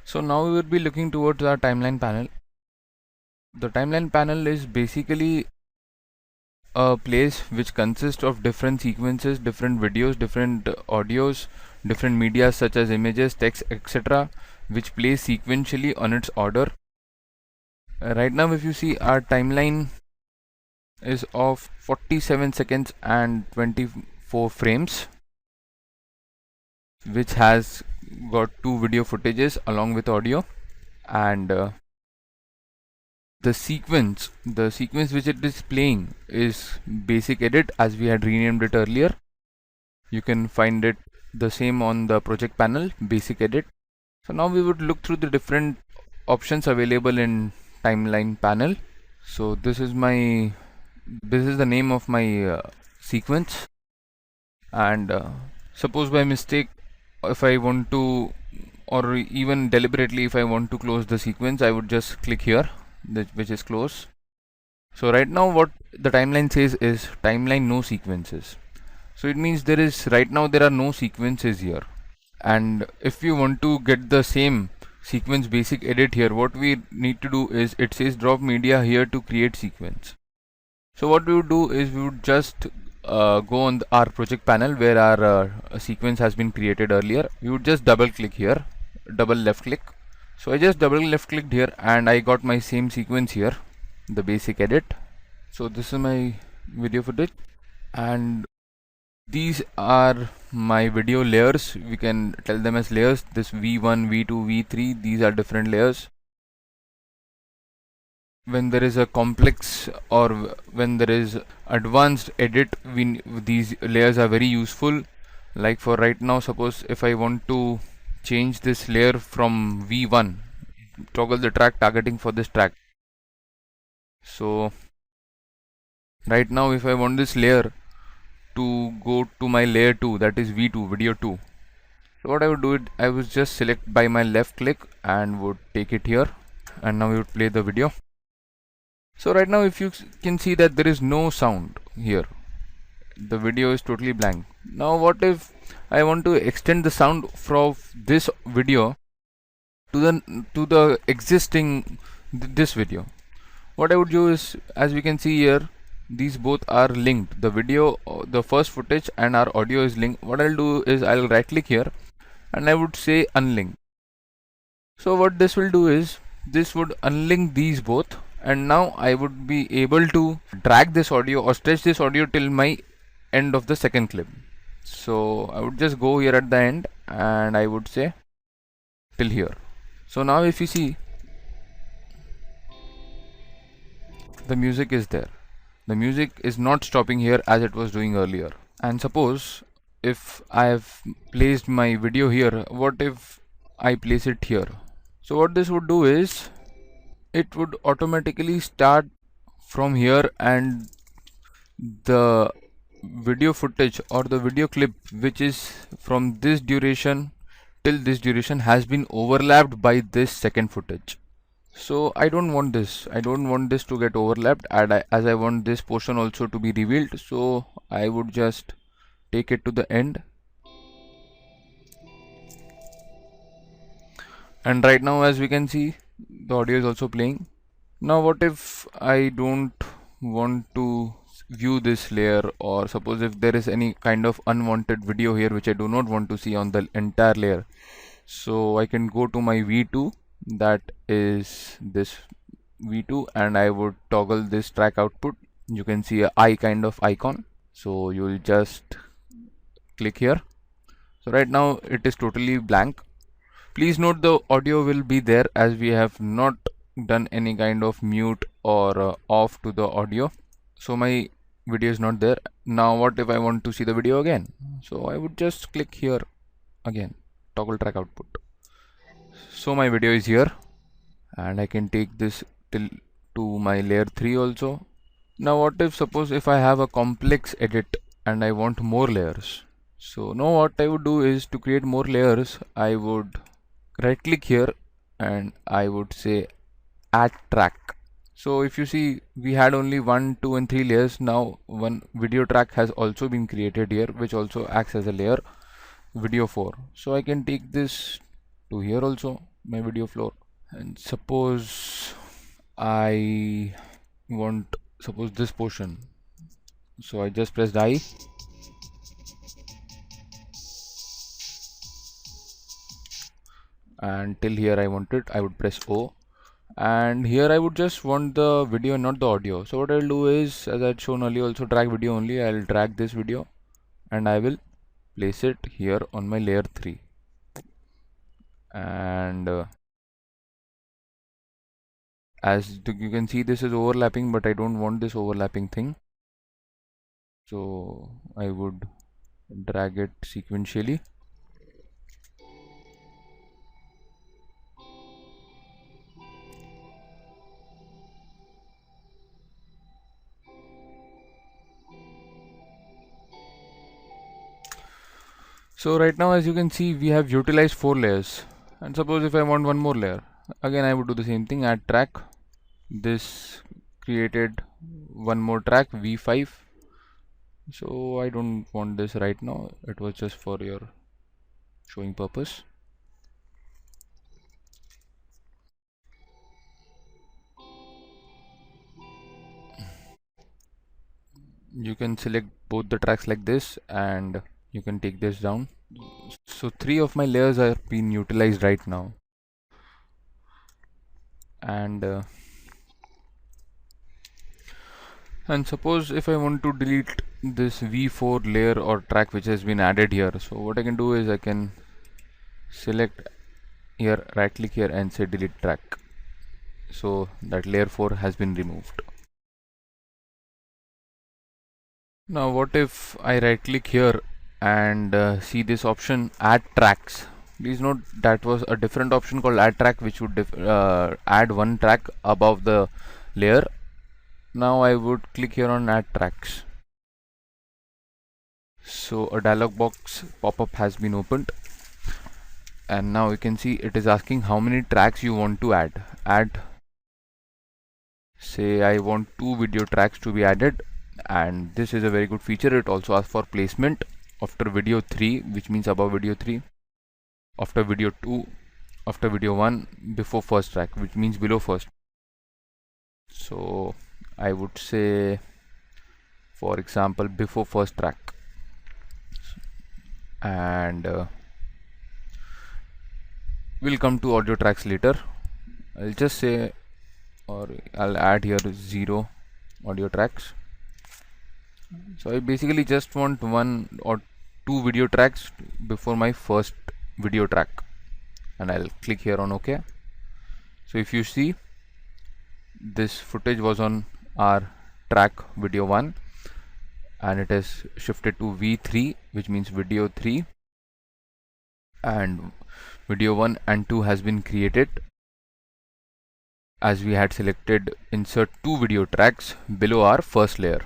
So now we will be looking towards our timeline panel. The timeline panel is basically a place which consists of different sequences, different videos, different audios, different media such as images, text, etc., which plays sequentially on its order. Right now, if you see, our timeline is of 47 seconds and 24 frames, which has got two video footages along with audio, and the sequence which it is playing is basic edit, as we had renamed it earlier. You can find it the same on the project panel, basic edit. So now we would look through the different options available in timeline panel. So this is the name of my sequence, and suppose by mistake, if I want to, or even deliberately, if I want to close the sequence, I would just click here, which is close. So right now what the timeline says is timeline no sequences. So it means right now there are no sequences here. And if you want to get the same sequence basic edit here, what we need to do is, it says drop media here to create sequence. So what we would do is, we would just go on our project panel where our sequence has been created earlier. We would just double click here, double left click. So I just double left clicked here and I got my same sequence here, the basic edit. So this is my video footage, and these are my video layers. We can tell them as layers. This V1, V2, V3, these are different layers. When there is a complex or when there is advanced edit, these layers are very useful. Like for right now, suppose if I want to change this layer from V1, toggle the track targeting for this track. So right now if I want this layer to go to my layer 2, that is V2, video 2. So what I would do, I would just select by my left click and would take it here, and now we would play the video. So right now if you can see that there is no sound here, the video is totally blank. Now what if I want to extend the sound from this video to the existing this video? What I would do is, as we can see here, these both are linked. The video, the first footage, and our audio is linked. What I'll do is, I'll right click here and I would say unlink. So what this will do is, this would unlink these both, and now I would be able to drag this audio or stretch this audio till my end of the second clip. So I would just go here at the end and I would say till here. So now if you see, the music is there. The music is not stopping here as it was doing earlier. And suppose if I have placed my video here, what if I place it here? So what this would do is, it would automatically start from here, and the video footage or the video clip which is from this duration till this duration has been overlapped by this second footage. So I don't want this to get overlapped, and as I want this portion also to be revealed, so I would just take it to the end. And right now, as we can see, the audio is also playing. Now what if I don't want to view this layer, or suppose if there is any kind of unwanted video here which I do not want to see on the entire layer, so I can go to my V2, that is this V2, and I would toggle this track output. You can see a eye kind of icon, so you will just click here. So right now it is totally blank. Please note the audio will be there, as we have not done any kind of mute or off to the audio, so my video is not there. Now what if I want to see the video again? So I would just click here again, toggle track output. So my video is here, and I can take this till to my layer 3 also. Now what if, suppose if I have a complex edit and I want more layers? So now what I would do is, to create more layers, I would right click here and I would say add track. So if you see, we had only 1, 2 and 3 layers. Now one video track has also been created here, which also acts as a layer, video 4. So I can take this to here also, my video floor. And suppose I want, suppose this portion. So I just pressed I, and till here I want it, I would press O. And here I would just want the video, not the audio. So what I'll do is, as I had shown earlier, also drag video only. I'll drag this video and I will place it here on my layer 3. And you can see, this is overlapping, but I don't want this overlapping thing. So I would drag it sequentially. So right now, as you can see, we have utilized 4 layers. And suppose if I want one more layer, again I would do the same thing, add track. This created one more track, V5. So I don't want this right now, it was just for your showing purpose. You can select both the tracks like this and you can take this down. So 3 of my layers are being utilized right now. And suppose if I want to delete this V4 layer or track which has been added here, so what I can do is I can select here, right click here and say delete track. So that layer 4 has been removed. Now what if I right click here and see this option, add tracks. Please note that was a different option called add track, which would add one track above the layer. Now I would click here on add tracks. So a dialog box pop-up has been opened, and now you can see it is asking how many tracks you want to add. Say I want 2 video tracks to be added, and this is a very good feature. It also asks for placement after video 3, which means above video 3, after video 2, after video 1, before first track, which means below first. So I would say, for example, before first track. And we'll come to audio tracks later. I'll just say, or I'll add here 0 audio tracks. So I basically just want 1 or 2 video tracks before my first video track, and I'll click here on OK. So if you see, this footage was on our track video 1 and it is shifted to V3, which means video 3, and video 1 and 2 has been created as we had selected insert 2 video tracks below our first layer.